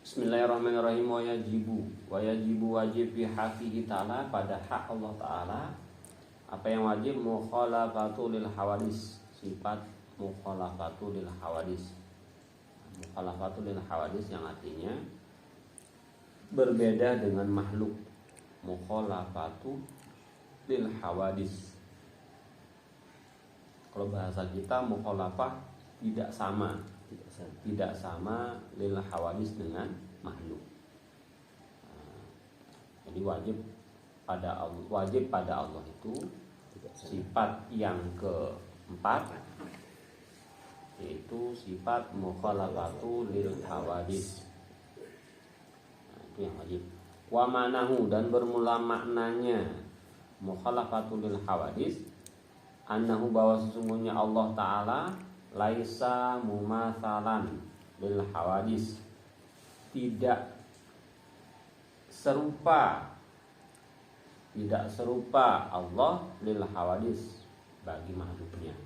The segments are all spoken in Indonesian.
Bismillahirrahmanirrahim. Wayajibu wajib fi haqqihi ta'ala, pada hak Allah Ta'ala. Apa yang wajib? Mukhalafatu lil hawadis, sifat mukhalafatu lil hawadis. Mukhalafatu lil hawadis yang artinya berbeda dengan makhluk. Mukhalafatu lil hawadis. Kalau bahasa kita mukhalafah tidak sama lil hawadis dengan makhluk. Jadi wajib pada Allah itu sifat yang keempat, yaitu sifat mukhalafatu lil hawadis. Itu yang wajib. Wa manahu, dan bermula maknanya mukhalafatu lil hawadis, annahu, bahwa sesungguhnya Allah Ta'ala laisa mumatsalan lil hawadis, tidak serupa Allah lil hawadis, bagi makhluknya.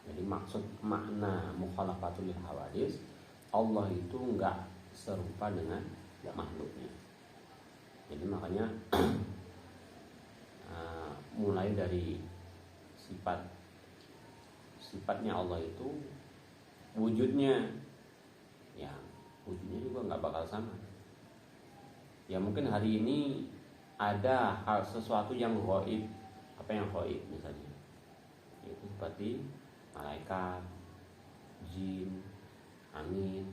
Jadi maksud makna mukhalafatul lil hawadis, Allah itu enggak serupa dengan makhluknya. Jadi makanya mulai dari sifatnya Allah itu wujudnya juga nggak bakal sama. Ya mungkin hari ini ada hal sesuatu yang ghaib. Apa yang ghaib misalnya? Itu seperti malaikat, jin, angin,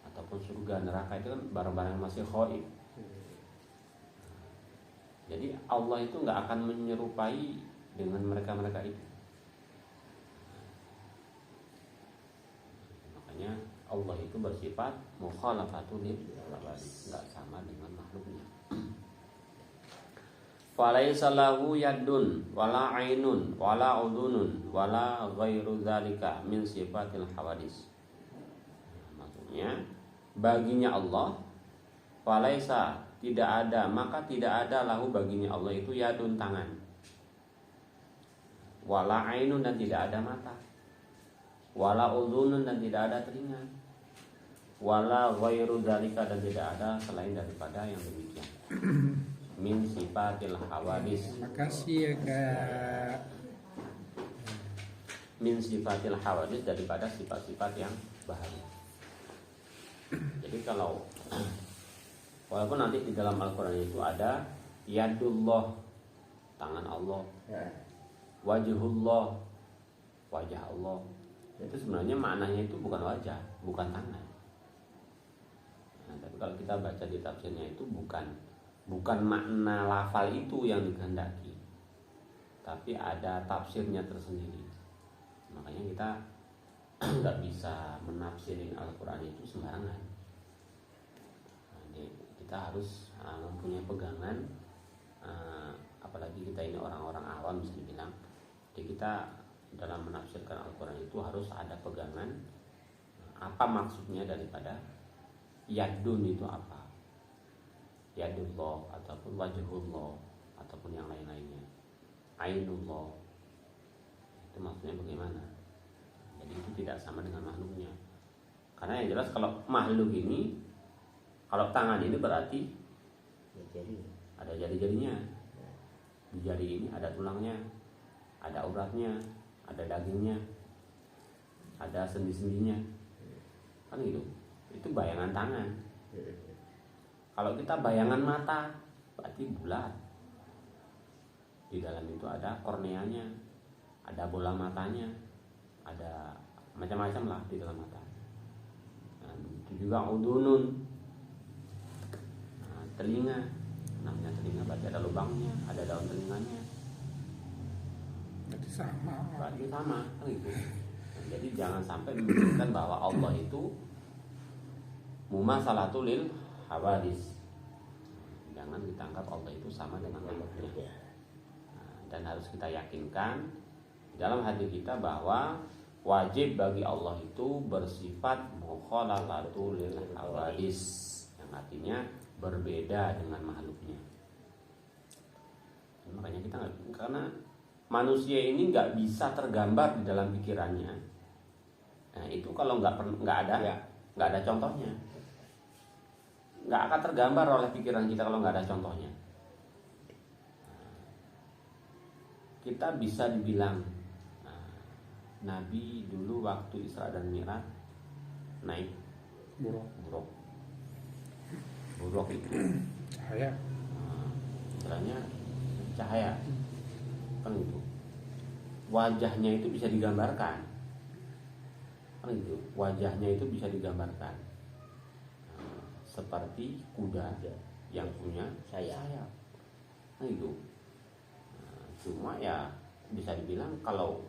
ataupun surga, neraka, itu kan barang-barang yang masih ghaib. Jadi Allah itu nggak akan menyerupai dengan mereka itu. Makanya Allah itu bersifat mukhalafatul lil hawadis, enggak sama dengan makhluknya. Falaisa lahu yadun wala ainun wala udunun wala ghairu dzalika min sifatil hawadis. Maksudnya baginya Allah, falaisa, tidak ada, maka tidak ada lahu baginya Allah itu yadun, tangan, wala ainun, dan tidak ada mata, wala udhunun, dan tidak ada telinga, wala ghairu dzalika, dan tidak ada selain daripada yang demikian. Min sifatil hawadis. Makasih ya Kak. Min sifatil hawadis, daripada sifat-sifat yang baharu. Jadi kalau walaupun nanti di dalam Al-Quran itu ada yadullah, tangan Allah, wajhullah, wajah Allah, itu sebenarnya maknanya itu bukan wajah, bukan tangan. Nah, tapi kalau kita baca di tafsirnya itu bukan makna lafal itu yang dikehendaki, tapi ada tafsirnya tersendiri. Makanya kita nggak bisa menafsirin Al-Quran itu sembarangan. Jadi kita harus mempunyai pegangan, apalagi kita ini orang-orang awam bisa dibilang. Jadi kita dalam menafsirkan Al-Quran itu harus ada pegangan apa maksudnya daripada yadun itu apa, yadullah ataupun wajhullah ataupun yang lain-lainnya, ainullah, itu maksudnya bagaimana. Jadi itu tidak sama dengan makhluknya. Karena yang jelas kalau makhluk ini, kalau tangan ini berarti ada jari-jarinya. Di jari ini ada tulangnya, ada uratnya, ada dagingnya, ada sendi-sendinya, kan gitu. Itu bayangan tangan. Kalau kita bayangan mata, berarti bulat. Di dalam itu ada korneanya, ada bola matanya, ada macam-macam lah di dalam mata. Nah, itu juga udunun, telinga. Namanya telinga berarti ada lubangnya, ada daun telinganya. Berarti sama kan gitu. Nah, jadi jangan sampai memikirkan bahwa Allah itu mumatsalatul lil hawadis. Jangan kita anggap Allah itu sama dengan makhluknya. Nah, dan harus kita yakinkan dalam hati kita bahwa wajib bagi Allah itu bersifat mukhalafatul lil hawadis, yang artinya berbeda dengan makhluknya. Makanya kita karena manusia ini nggak bisa tergambar di dalam pikirannya. Nah itu kalau nggak ada contohnya. nggak akan tergambar oleh pikiran kita kalau nggak ada contohnya. Kita bisa dibilang Nabi dulu waktu Isra dan Mi'raj naik buruk itu Cahaya. istilahnya cahaya kan itu, wajahnya itu bisa digambarkan kan itu, wajahnya itu bisa digambarkan seperti kuda yang punya sayap kan itu. Cuma ya bisa dibilang kalau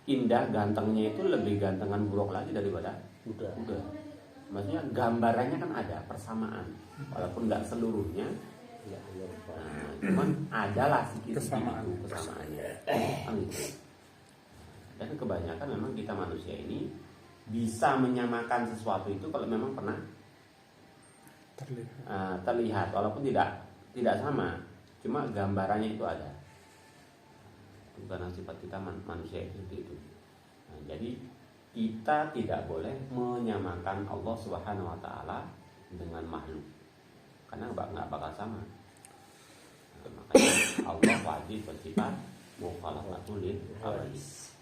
indah gantengnya itu lebih gantengan buruk lagi daripada kuda. Maksudnya gambarannya kan ada persamaan, walaupun nggak seluruhnya. Cuman adalah sedikit kesamaannya. Kan gitu. Dan kebanyakan memang kita manusia ini bisa menyamakan sesuatu itu kalau memang pernah terlihat, walaupun tidak sama, cuma gambarannya itu ada. Itu karena sifat kita manusia itu seperti itu. Jadi kita tidak boleh menyamakan Allah Subhanahu wa taala dengan makhluk. Karena nggak bakal sama. Makanya Allah wajib bersifat mukhalafatul lil hawadits.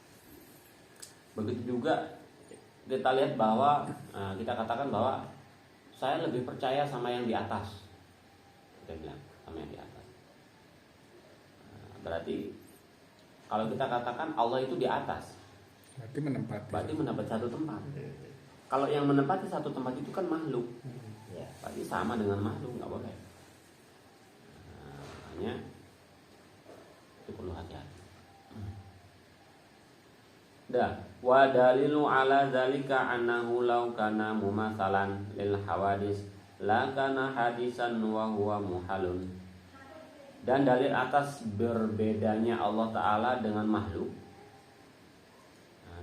Begitu juga kita lihat bahwa kita katakan bahwa saya lebih percaya sama yang di atas. Kita bilang sama yang di atas. Berarti kalau kita katakan Allah itu di atas, berarti menempati satu tempat. Kalau yang menempati satu tempat itu kan makhluk, berarti sama dengan makhluk, nggak boleh. Makanya itu perlu hati-hati. Wa dalilu ala dzalika annahu law kana mumatsalan lil hawadis la kana hadisan wa huwa muhalun. Dan dalil atas berbedanya Allah Ta'ala dengan makhluk,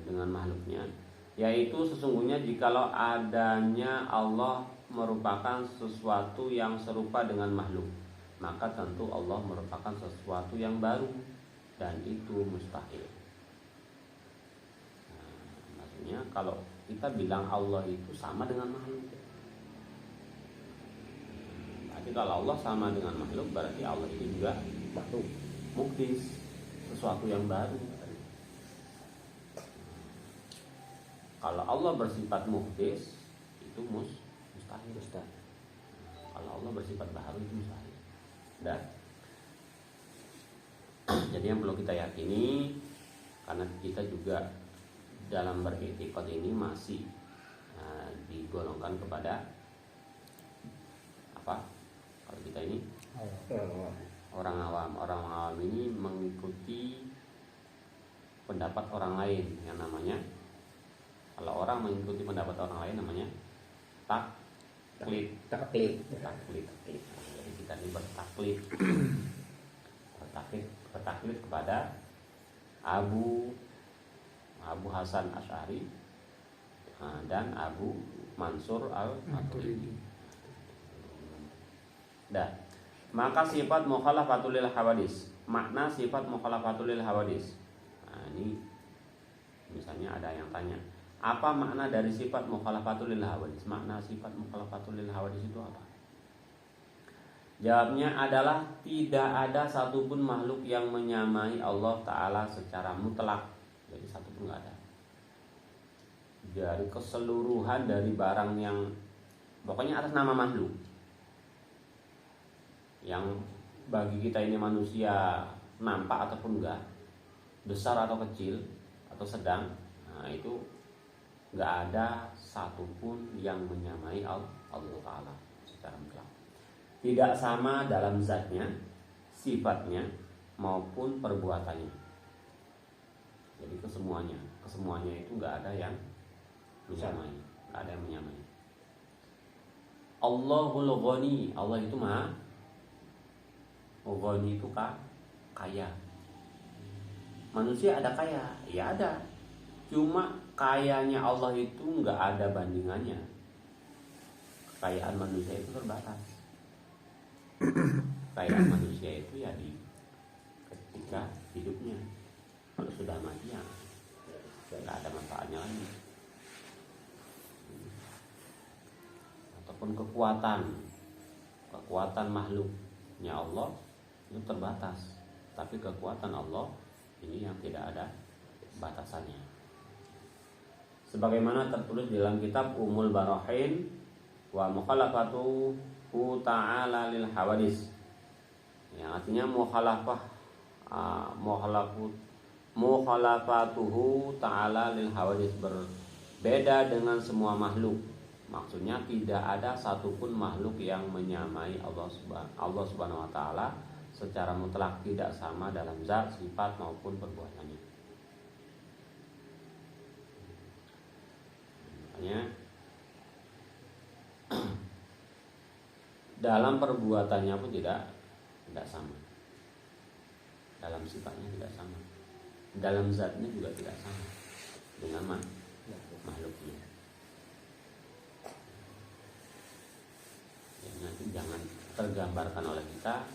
dengan makhluknya, yaitu sesungguhnya jikalau adanya Allah merupakan sesuatu yang serupa dengan makhluk, maka tentu Allah merupakan sesuatu yang baru, dan itu mustahil. Maksudnya kalau kita bilang Allah itu sama dengan makhluk, berarti kalau Allah sama dengan makhluk, berarti Allah itu juga makhluk, muhdis, sesuatu yang baru. Kalau Allah bersifat muhdis, itu mustahil. Kalau Allah bersifat baru, itu mustahil. Dan jadi yang perlu kita yakini, karena kita juga dalam beriktikad ini masih digolongkan kepada apa? Kalau kita ini orang awam ini mengikuti pendapat orang lain yang namanya, kalau orang mengikuti pendapat orang lain namanya taklid. Jadi kita ini bertaklid kepada Abu Hasan Asy'ari dan Abu Mansur al-Maturidi. Maka sifat mukhalafatul lil hawadis, makna sifat mukhalafatul lil hawadis. Ini misalnya ada yang tanya, apa makna dari sifat mukhalafatul lil hawadis? Makna sifat mukhalafatul lil hawadis itu apa? Jawabnya adalah tidak ada satupun makhluk yang menyamai Allah Ta'ala secara mutlak. Jadi satupun nggak ada. Dari keseluruhan dari barang yang pokoknya atas nama makhluk, yang bagi kita ini manusia nampak ataupun enggak, besar atau kecil atau sedang, itu enggak ada satupun yang menyamai Allah Ta'ala secara mutlak. Tidak sama dalam zatnya, sifatnya maupun perbuatannya. Jadi kesemuanya itu enggak ada yang menyamai, enggak ada yang menyamai. Allahul Ghani, Allah itu Maha Ghani, itu kaya. Manusia ada kaya, ya ada. Cuma kayanya Allah itu nggak ada bandingannya. Kekayaan manusia itu terbatas. Kekayaan manusia itu ya di ketika hidupnya. Kalau sudah mati ya nggak ada manfaatnya lagi. Atau ataupun kekuatan makhluknya Allah itu terbatas, tapi kekuatan Allah ini yang tidak ada batasannya. Sebagaimana tertulis dalam kitab Umul Barahin wa mukhalafatuhu ta'ala lil hawadis, yang artinya mukhalafatuhu ta'ala lil hawadis, berbeda dengan semua makhluk. Maksudnya tidak ada satupun makhluk yang menyamai Allah Subhanahu wa taala secara mutlak, tidak sama dalam zat, sifat maupun perbuatannya. Makanya dalam perbuatannya pun tidak sama. Dalam sifatnya tidak sama. Dalam zatnya juga tidak sama dengan makhluknya. Ya, nanti jangan tergambarkan oleh kita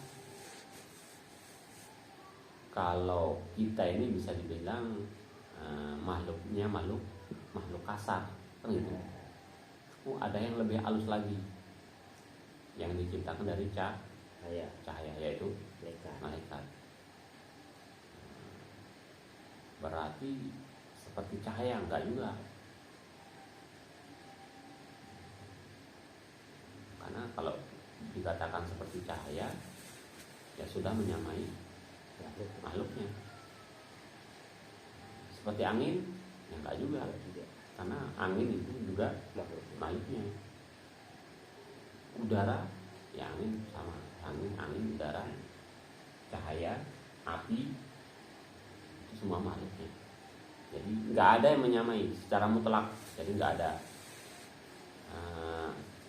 kalau kita ini bisa dibilang makhluknya makhluk kasar, kan gitu. Ada yang lebih halus lagi yang diciptakan dari cahaya, yaitu malaikat. Berarti seperti cahaya? Enggak juga. Karena kalau dikatakan seperti cahaya, ya sudah menyamai makhluknya. Seperti angin? Ya enggak juga. Karena angin itu juga makhluknya. Udara, ya angin sama. Angin, udara, cahaya, api, itu semua makhluknya. Jadi nggak ada yang menyamai secara mutlak. Jadi nggak ada.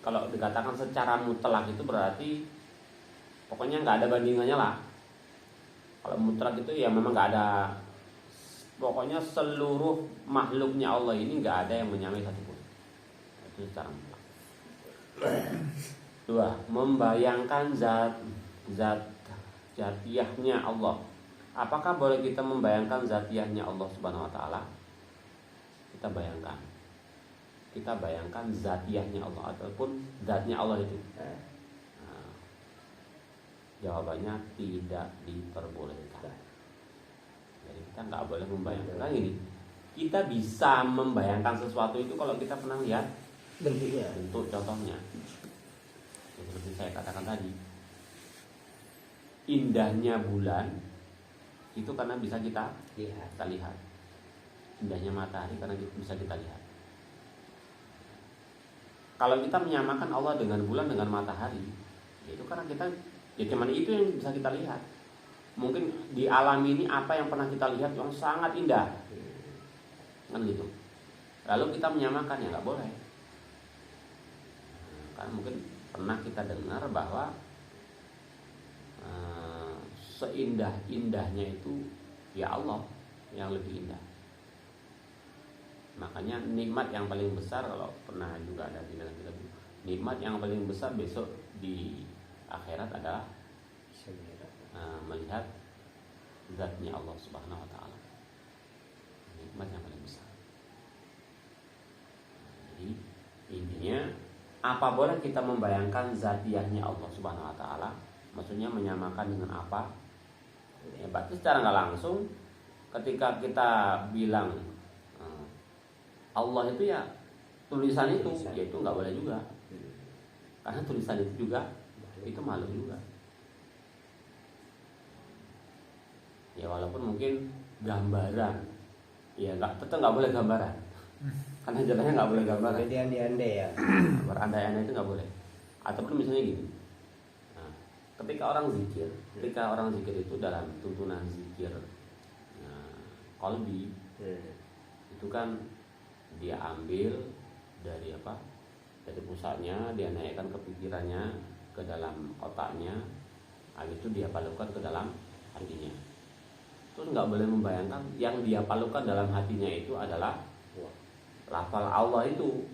Kalau dikatakan secara mutlak itu berarti pokoknya nggak ada bandingannya lah. Kalau mutlak itu ya memang nggak ada. Pokoknya seluruh makhluknya Allah ini nggak ada yang menyamai satupun. Itu secara mutlak. 2. Membayangkan zatiyahnya Allah. Apakah boleh kita membayangkan zatiyahnya Allah Subhanahu wa taala? Kita bayangkan zatiyahnya Allah ataupun zatnya Allah itu. Nah, jawabannya tidak diperbolehkan. Jadi kita nggak boleh membayangkan ini. Kita bisa membayangkan sesuatu itu kalau kita pernah lihat bentuk contohnya. Seperti saya katakan tadi, indahnya bulan itu karena bisa kita lihat. Indahnya matahari karena bisa kita lihat. Kalau kita menyamakan Allah dengan bulan dengan matahari, itu karena kita ya cuman itu yang bisa kita lihat. Mungkin di alam ini apa yang pernah kita lihat yang sangat indah, kan gitu. Lalu kita menyamakan, ya nggak boleh. Karena mungkin pernah kita dengar bahwa seindah-indahnya itu ya Allah yang lebih indah. Makanya nikmat yang paling besar, kalau pernah juga ada di dalam kitab, nikmat yang paling besar besok di akhirat adalah melihat zatnya Allah Subhanahu wa taala. Nikmat yang paling besar. Jadi intinya, apa boleh kita membayangkan zatiyahnya Allah Subhanahu wa taala? Maksudnya menyamakan dengan apa? Ya, berarti secara nggak langsung ketika kita bilang Allah itu ya tulisan itu, ya itu nggak boleh juga. Karena tulisan itu juga itu makhluk juga. Ya walaupun mungkin gambaran, ya tetap nggak boleh gambaran. Karena jalannya nggak boleh gambaran. Jadi andai-andai ya. Berandai-andai itu nggak boleh. Ataupun misalnya gini, ketika orang zikir itu dalam tuntunan zikir qalbi, itu kan dia ambil dari apa? Dari pusatnya, dia naikkan ke pikirannya, ke dalam otaknya, habis itu dia palukan ke dalam hatinya. Terus nggak boleh membayangkan yang dia palukan dalam hatinya itu adalah lafal Allah itu.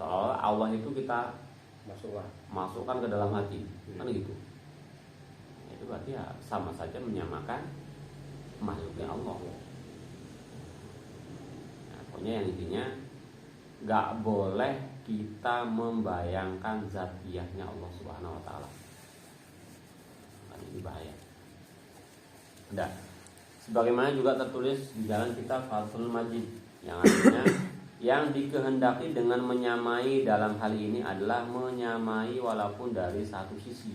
Soal Allah itu kita masukkan ke dalam hati, kan gitu. Itu berarti ya sama saja menyamakan makhluknya Allah. Nah, pokoknya yang intinya nggak boleh kita membayangkan zatiyahnya Allah Subhanahu wa taala. Ini bahaya. Nah, sebagaimana juga tertulis di dalam kitab Fathul Majid yang artinya yang dikehendaki dengan menyamai dalam hal ini adalah menyamai walaupun dari satu sisi.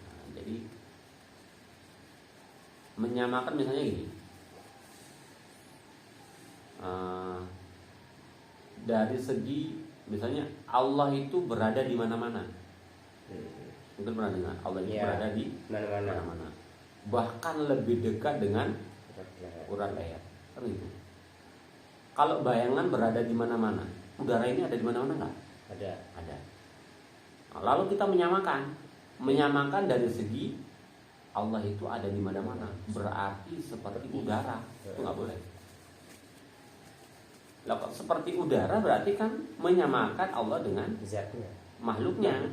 Nah, jadi menyamakan misalnya gini, dari segi misalnya Allah itu berada di mana-mana. Mungkin pernah dengar Allah itu berada di mana-mana. Bahkan lebih dekat dengan urat leher. Kan itu. Kalau bayangan berada di mana-mana, udara ini ada di mana-mana nggak? Ada. Nah, lalu kita menyamakan dari segi Allah itu ada di mana-mana. Berarti seperti udara, itu nggak boleh. Lah, seperti udara berarti kan menyamakan Allah dengan zatnya, makhluknya.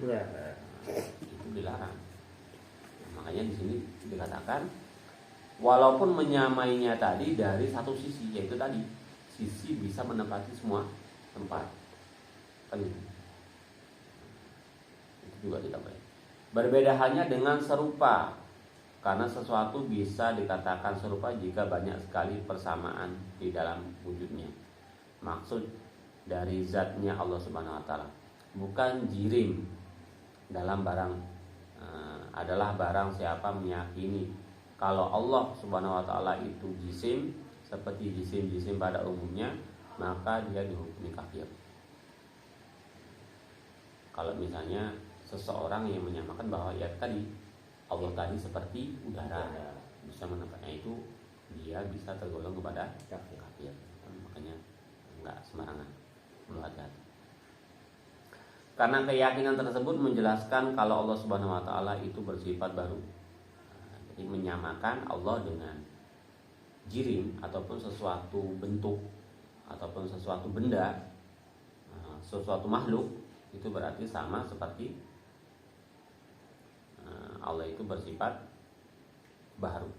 Itu dilarang. Nah, makanya di sini dikatakan walaupun menyamainya tadi dari satu sisi, yaitu tadi sisi bisa menempati semua tempat. Kan itu. Itu juga tidak boleh. Berbeda halnya dengan serupa, karena sesuatu bisa dikatakan serupa jika banyak sekali persamaan di dalam wujudnya. Maksud dari zatnya Allah Subhanahu wa taala bukan jirim dalam barang adalah barang siapa meyakini kalau Allah Subhanahu wa taala itu jisim seperti jisim-jisim pada umumnya, maka dia dihukumi kafir. Kalau misalnya seseorang yang menyamakan bahwa ya tadi Allah tadi seperti udara bisa menempatnya, itu dia bisa tergolong kepada kafir. Makanya enggak sembarangan, perlu hati-hati. Karena keyakinan tersebut menjelaskan kalau Allah Subhanahu wa taala itu bersifat baru. Jadi menyamakan Allah dengan jirim ataupun sesuatu bentuk ataupun sesuatu benda, sesuatu makhluk, itu berarti sama seperti Allah itu bersifat baru.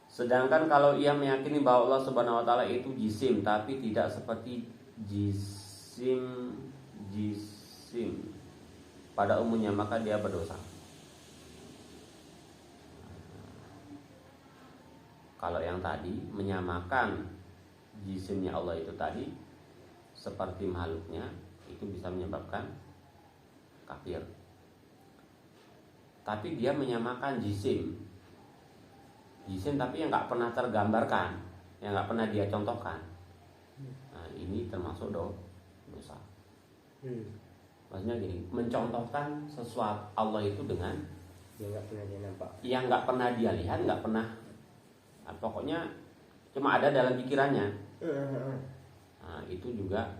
Sedangkan kalau ia meyakini bahwa Allah Subhanahu wa taala itu jisim tapi tidak seperti jisim pada umumnya, maka dia berdosa. Kalau yang tadi menyamakan jisimnya Allah itu tadi seperti makhluknya, itu bisa menyebabkan kafir. Tapi dia menyamakan jisim tapi yang nggak pernah tergambarkan, yang nggak pernah dia contohkan. Nah, ini termasuk dosa. Maksudnya gini, mencontohkan sesuatu Allah itu dengan yang nggak pernah dia lihat, nggak pernah, pokoknya cuma ada dalam pikirannya. Nah, itu juga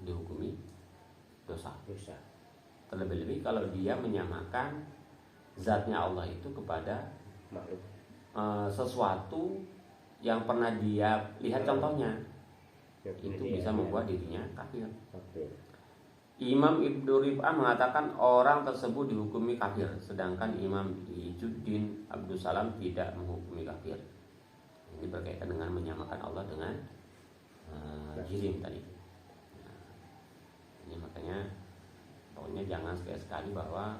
dihukumi dosa. Terlebih-lebih kalau dia menyamakan zatnya Allah itu kepada makhluk, sesuatu yang pernah dia lihat contohnya, itu bisa membuat dirinya kafir. Imam Ibnu Rif'ah mengatakan orang tersebut dihukumi kafir, sedangkan Imam Izzuddin Abdus Salam tidak menghukumi kafir. Ini berkaitan dengan menyamakan Allah dengan jirim tadi. Nah, ini makanya pokoknya jangan sekali-sekali bahwa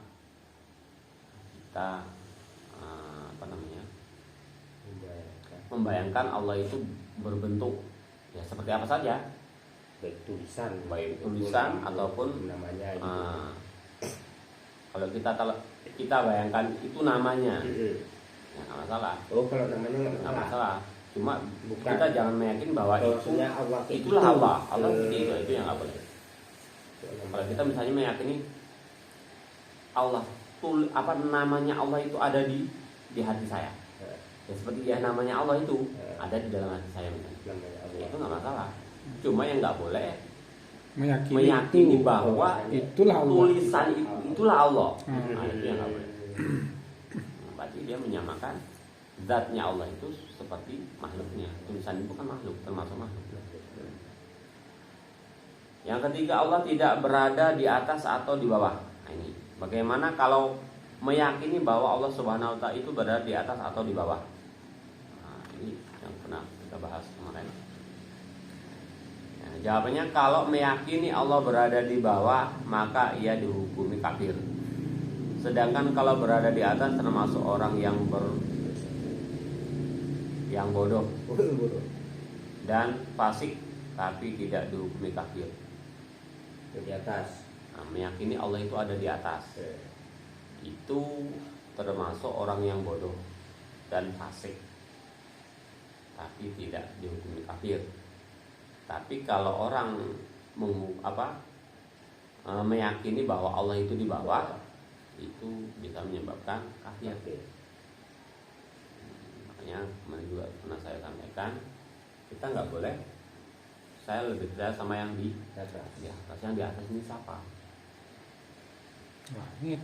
kita membayangkan Allah itu berbentuk ya seperti apa saja, baik tulisan ataupun namanya. Kalau kita bayangkan itu namanya, ya nggak masalah. Kalau namanya nggak masalah. Cuma bukan, kita jangan meyakini bahwa itulah Allah itu yang nggak boleh. Kalau kita misalnya meyakini Allah namanya Allah itu ada di hati saya, ya seperti ya namanya Allah itu ada di dalam hati saya misalnya, itu nggak masalah. Cuma yang nggak boleh meyakini bahwa itulah Allah. Tulisan itulah Allah. Nah, itu yang nggak boleh. Berarti dia menyamakan zatnya Allah itu seperti makhluknya. Tulisan itu kan makhluk, termasuk makhluk. Yang ketiga, Allah tidak berada di atas atau di bawah. Nah, ini bagaimana kalau meyakini bahwa Allah Subhanahu wa taala itu berada di atas atau di bawah? Nah, ini yang pernah kita bahas kemarin. Ya, Nah, jawabannya kalau meyakini Allah berada di bawah maka ia dihukumi kafir. Sedangkan kalau berada di atas termasuk orang yang bodoh dan fasik tapi tidak dihukumi kafir. Di atas. Nah, meyakini Allah itu ada di atas. Itu termasuk orang yang bodoh dan fasik tapi tidak dihukumi kafir. Tapi kalau orang meyakini bahwa Allah itu di bawah, itu bisa menyebabkan kafir. Makanya kemarin juga pernah saya sampaikan, kita nggak boleh saya lebih percaya sama yang di atas. Yang di atas ini siapa? Langit.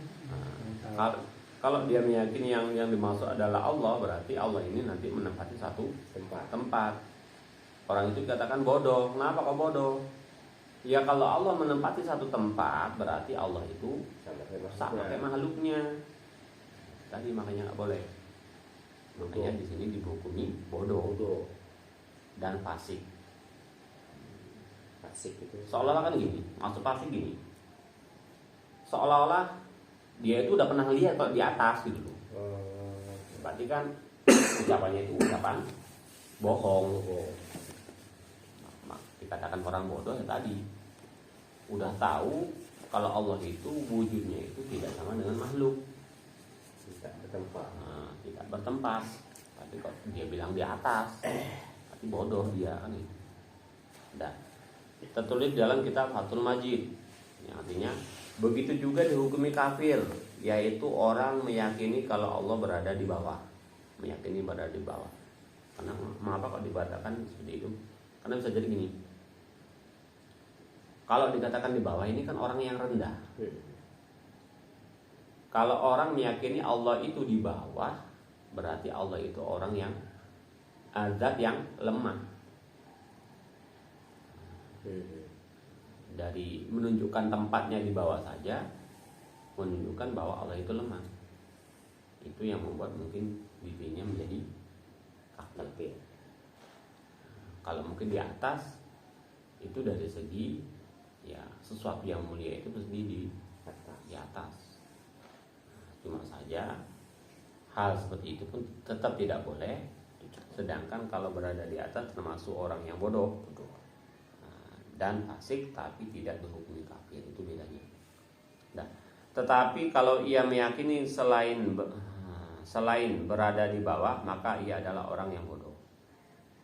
Nah, kalau dia meyakini yang dimaksud adalah Allah, berarti Allah ini nanti menempati satu tempat. Orang itu dikatakan bodoh. Kenapa kok bodoh? Ya kalau Allah menempati satu tempat, berarti Allah itu sama kayak makhluknya. Tadi makanya nggak boleh. Makanya di sini dihukumi bodoh dan fasik. Fasik itu. Seolah-olah kan gini, maksud fasik gini. Seolah-olah dia itu udah pernah lihat kalau di atas gitu loh. Berarti kan ucapannya itu ucapan bohong. Dikatakan orang bodoh ya tadi udah tahu kalau Allah itu wujudnya itu tidak sama dengan makhluk, tidak bertempat. Tapi kok dia bilang di atas, tapi bodoh dia kan itu. Dan tertulis dalam kitab Fathul Majid, yang artinya begitu juga dihukumi kafir, yaitu orang meyakini kalau Allah berada di bawah, meyakini berada di bawah. Karena mengapa kok dibatalkan seperti itu? Karena bisa jadi gini. Kalau dikatakan di bawah ini kan orang yang rendah. Kalau orang meyakini Allah itu di bawah, berarti Allah itu orang yang zat yang lemah. Dari menunjukkan tempatnya di bawah saja menunjukkan bahwa Allah itu lemah. Itu yang membuat mungkin dirinya menjadi kafir. Kalau mungkin di atas itu dari segi ya sesuatu yang mulia itu pasti di atas. Cuma saja hal seperti itu pun tetap tidak boleh. Sedangkan kalau berada di atas termasuk orang yang bodoh dan fasik tapi tidak dihukumi kafir, itu bedanya. Nah, tetapi kalau ia meyakini selain berada di bawah, maka ia adalah orang yang bodoh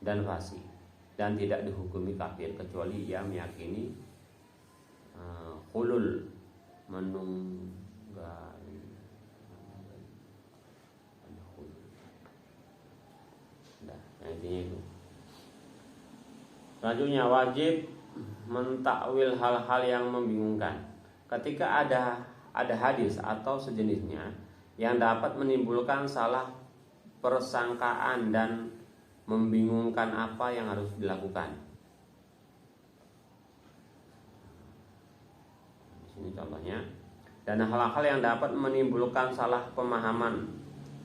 dan fasik dan tidak dihukumi kafir kecuali ia meyakini hulul menunggal. Nah, intinya itu. Selanjutnya wajib mentakwil hal-hal yang membingungkan. Ketika ada hadis atau sejenisnya yang dapat menimbulkan salah persangkaan dan membingungkan apa yang harus dilakukan. Ini contohnya. Dan hal-hal yang dapat menimbulkan salah pemahaman,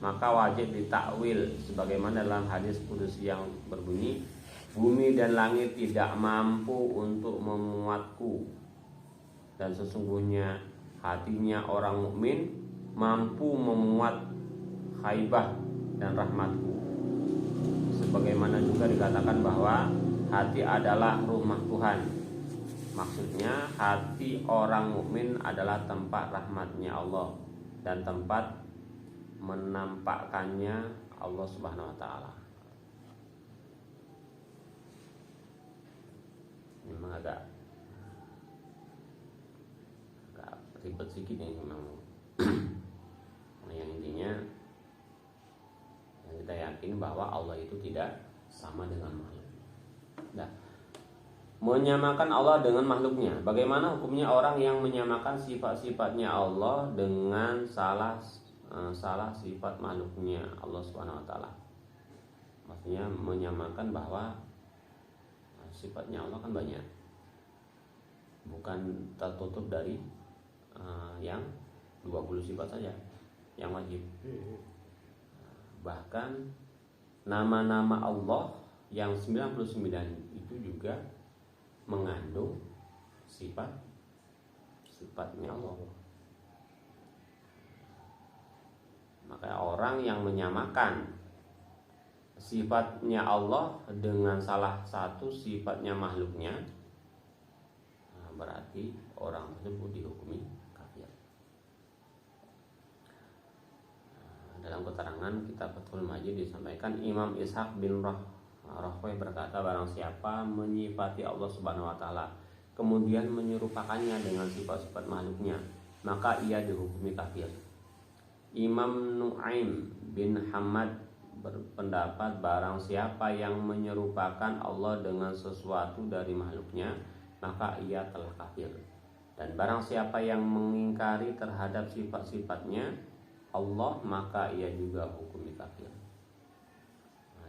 maka wajib ditakwil sebagaimana dalam hadis kudusi yang berbunyi, bumi dan langit tidak mampu untuk memuatku, dan sesungguhnya hatinya orang mukmin mampu memuat haibah dan rahmatku. Sebagaimana juga dikatakan bahwa hati adalah rumah Tuhan. Maksudnya hati orang mukmin adalah tempat rahmatnya Allah dan tempat menampakkannya Allah Subhanahu wa taala. Memang agak ribet sedikit ya memang. Yang intinya yang kita yakin bahwa Allah itu tidak sama dengan makhluk. Nah, menyamakan Allah dengan makhluknya. Bagaimana hukumnya orang yang menyamakan sifat-sifatnya Allah dengan salah sifat makhluknya Allah Subhanahu wa taala? Maksudnya menyamakan bahwa sifatnya Allah kan banyak. Bukan tertutup dari yang 20 sifat saja yang wajib. Bahkan nama-nama Allah yang 99 itu juga mengandung sifatnya Allah. Makanya orang yang menyamakan sifatnya Allah dengan salah satu sifatnya makhluknya, berarti orang tersebut dihukumi kafir. Dalam keterangan kitab Fathul Majid disampaikan Imam Ishaq bin Rahway berkata, barang siapa menyifati Allah Subhanahu wa taala kemudian menyerupakannya dengan sifat-sifat makhluknya, maka ia dihukumi kafir. Imam Nu'aim bin Hamad berpendapat barang siapa yang menyerupakan Allah dengan sesuatu dari makhluknya, maka ia telah kafir. Dan barang siapa yang mengingkari terhadap sifat-sifatnya Allah, maka ia juga hukumi kafir.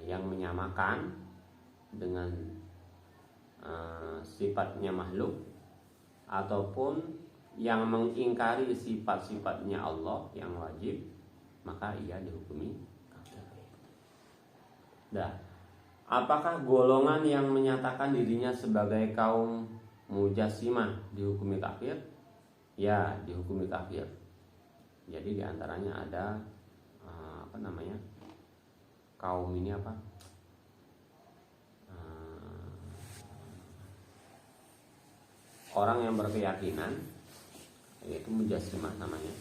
Yang menyamakan dengan sifatnya makhluk ataupun yang mengingkari sifat-sifatnya Allah yang wajib, maka ia dihukumi kafir. Nah, apakah golongan yang menyatakan dirinya sebagai kaum Mujassimah dihukumi kafir? Ya, dihukumi kafir. Jadi diantaranya ada kaum ini orang yang berkeyakinan, yaitu Mujassimah namanya.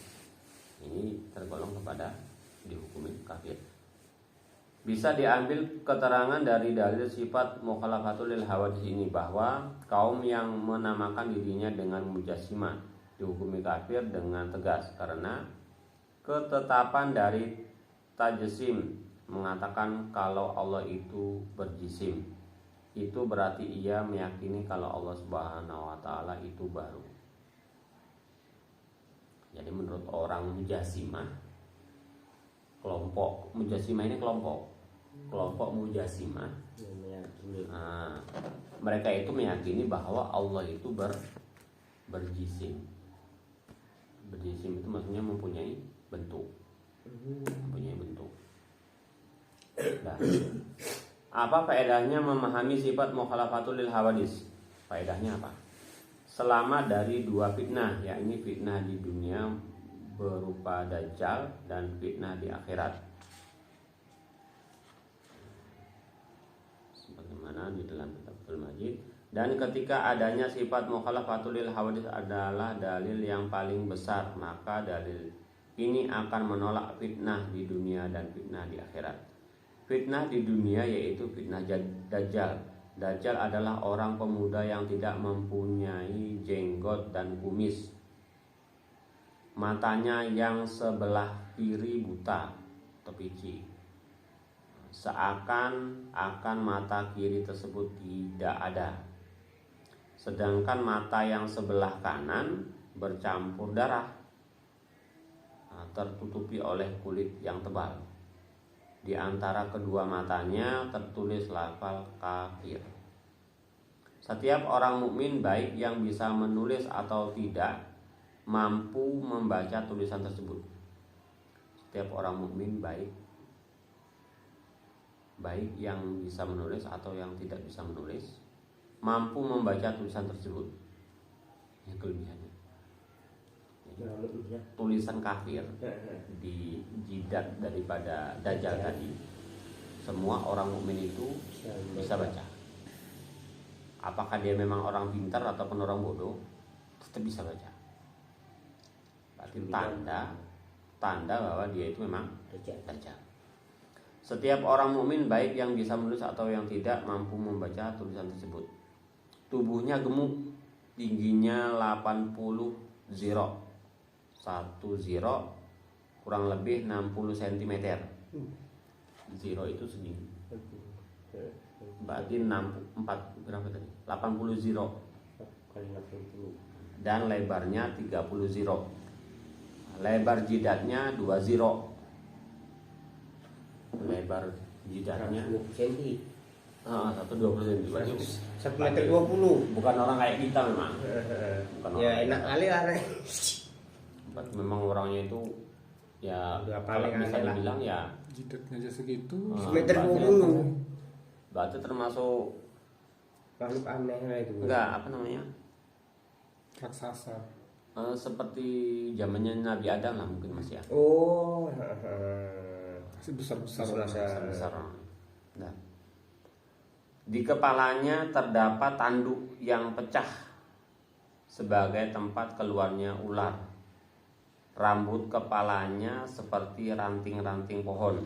Ini tergolong kepada dihukumi kafir. Bisa diambil keterangan dari dalil sifat mukhalafatul lil hawadits ini, bahwa kaum yang menamakan dirinya dengan Mujassimah dihukumi kafir dengan tegas, karena ketetapan dari tajsim mengatakan kalau Allah itu berjisim, itu berarti ia meyakini kalau Allah Subhanahu wa taala itu baru. Jadi menurut orang Mujassimah, kelompok Mujassimah ini kelompok Mujassimah, mereka itu meyakini bahwa Allah itu berjisim. Berjisim itu maksudnya mempunyai bentuk. Nah, apa faedahnya memahami sifat mukhalafatul lil hawadits? Faedahnya apa? Selama dari dua fitnah, yakni fitnah di dunia berupa Dajjal dan fitnah di akhirat, sebagaimana di dalam kitab Fathul Majid. Dan ketika adanya sifat mukhalafatul lil hawadits adalah dalil yang paling besar, maka dalil ini akan menolak fitnah di dunia dan fitnah di akhirat. Fitnah di dunia yaitu fitnah Dajjal. Dajjal adalah orang pemuda yang tidak mempunyai jenggot dan kumis. Matanya yang sebelah kiri buta, tepici. Seakan-akan mata kiri tersebut tidak ada. Sedangkan mata yang sebelah kanan bercampur darah, tertutupi oleh kulit yang tebal. Di antara kedua matanya tertulis lafal kafir. Setiap orang mukmin baik yang bisa menulis atau tidak mampu membaca tulisan tersebut. Setiap orang mukmin baik yang bisa menulis atau yang tidak bisa menulis mampu membaca tulisan tersebut. Ini kelebihannya. Tulisan kafir di jidat daripada Dajjal tadi, semua orang mukmin itu bisa baca. Apakah dia memang orang pintar ataupun orang bodoh, tetap bisa baca. Berarti tanda bahwa dia itu memang Dajjal. Setiap orang mukmin baik yang bisa menulis atau yang tidak mampu membaca tulisan tersebut. Tubuhnya gemuk, tingginya 80 ziro. 1 ziro kurang lebih 60 cm. Ziro itu segini. Berarti 4 berapa tadi? 80 ziro. Dan lebarnya 30 ziro. Lebar jidatnya 2 ziro. Lebar jidatnya 20 cm. 120 cm. 1,20 m. Bukan orang kayak kita memang. Ya enak kali lah. Memang orangnya itu ya kalau bisa dibilang ya jidatnya aja segitu. 1,20 m. Berarti termasuk makhluk aneh lah itu. Enggak, apa namanya? raksasa. Seperti zamannya Nabi Adam lah mungkin Mas ya. Oh, Masih besar-besar. Besar-besar. Nah, di kepalanya terdapat tanduk yang pecah sebagai tempat keluarnya ular. Rambut kepalanya seperti ranting-ranting pohon.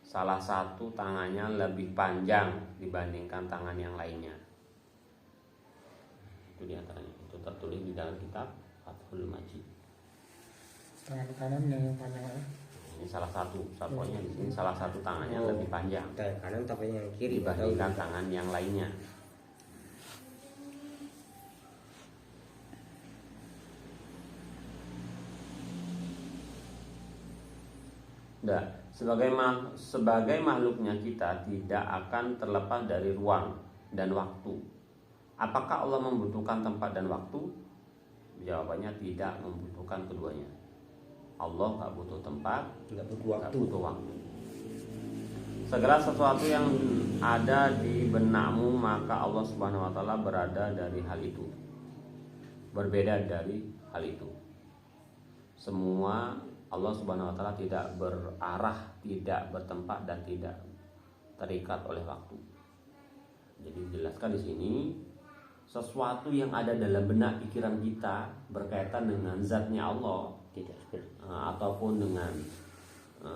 Salah satu tangannya lebih panjang dibandingkan tangan yang lainnya. Itu diantaranya. Itu tertulis di dalam kitab Fathul Majid. Tangan kanannya yang panjang ya. Ini salah satu, pokoknya di sini salah satu tangannya lebih panjang tangan kanan tapi yang kiri dibandingkan tangan yang lainnya. Nah, sebagai makhluknya kita tidak akan terlepas dari ruang dan waktu. Apakah Allah membutuhkan tempat dan waktu? Jawabannya tidak membutuhkan keduanya. Allah nggak butuh tempat, nggak butuh nggak waktu. butuh waktu. Segala sesuatu yang ada di benakmu maka Allah Subhanahu Wa Taala berada dari hal itu, berbeda dari hal itu. Semua Allah Subhanahu Wa Taala tidak berarah, tidak bertempat dan tidak terikat oleh waktu. Jadi dijelaskan di sini sesuatu yang ada dalam benak pikiran kita berkaitan dengan zatnya Allah ataupun dengan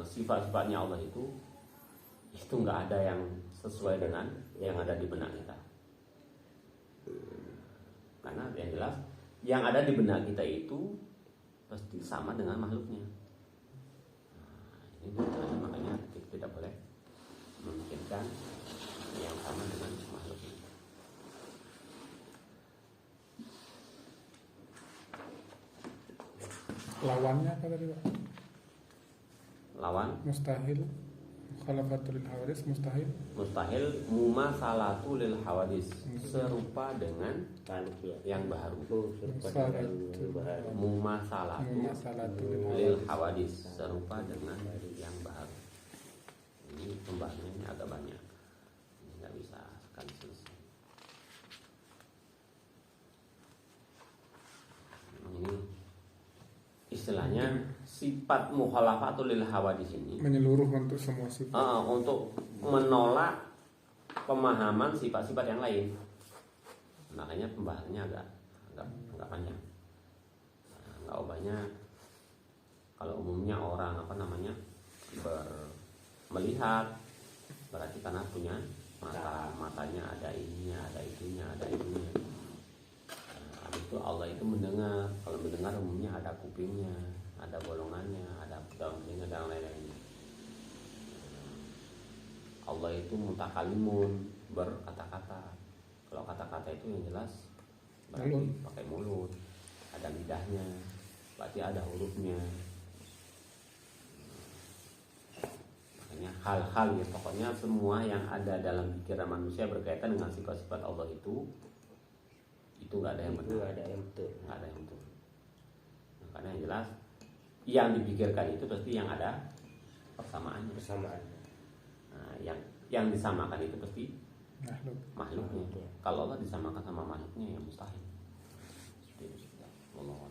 sifat-sifatnya Allah itu nggak ada yang sesuai dengan yang ada di benak kita. Karena yang jelas yang ada di benak kita itu pasti sama dengan makhluknya. Ini makanya kita tidak boleh memikirkan yang sama dengan makhluknya. Lawannya apa tadi Pak? Lawan Mustahil. Mukhalafatul hawadis mustahil. mustahil mumasalatu lil hawadis, serupa dengan yang baru. Mumasalatu lil hawadis, serupa dengan yang baru. Ini pembahasannya agak banyak. Ini nggak bisa sekali selesai. Ini istilahnya sifat mukhalafatul lil hawadis ini Menyeluruh untuk semua sifat. untuk menolak pemahaman sifat-sifat yang lain. Makanya pembahasannya agak panjang. Nggak banyak. Kalau umumnya orang melihat, berarti karena punya matanya ada ininya, ada itunya, ada itunya. Habis itu Allah itu mendengar. Kalau mendengar umumnya ada kupingnya, ada bolongannya, ada daun telinga dan lain-lainnya. Allah itu mutakalimun, berkata-kata. Kalau kata-kata itu yang jelas berarti pakai mulut, ada lidahnya, berarti ada hurufnya. Makanya hal-hal ya, pokoknya semua yang ada dalam pikiran manusia berkaitan dengan sifat-sifat Allah itu nggak ada yang benar, nggak ada yang betul. Makanya yang jelas yang dipikirkan itu pasti yang ada persamaannya. Nah, yang disamakan itu pasti makhluknya. Kalau Allah disamakan sama makhluknya ya mustahil. Seperti itu. Allah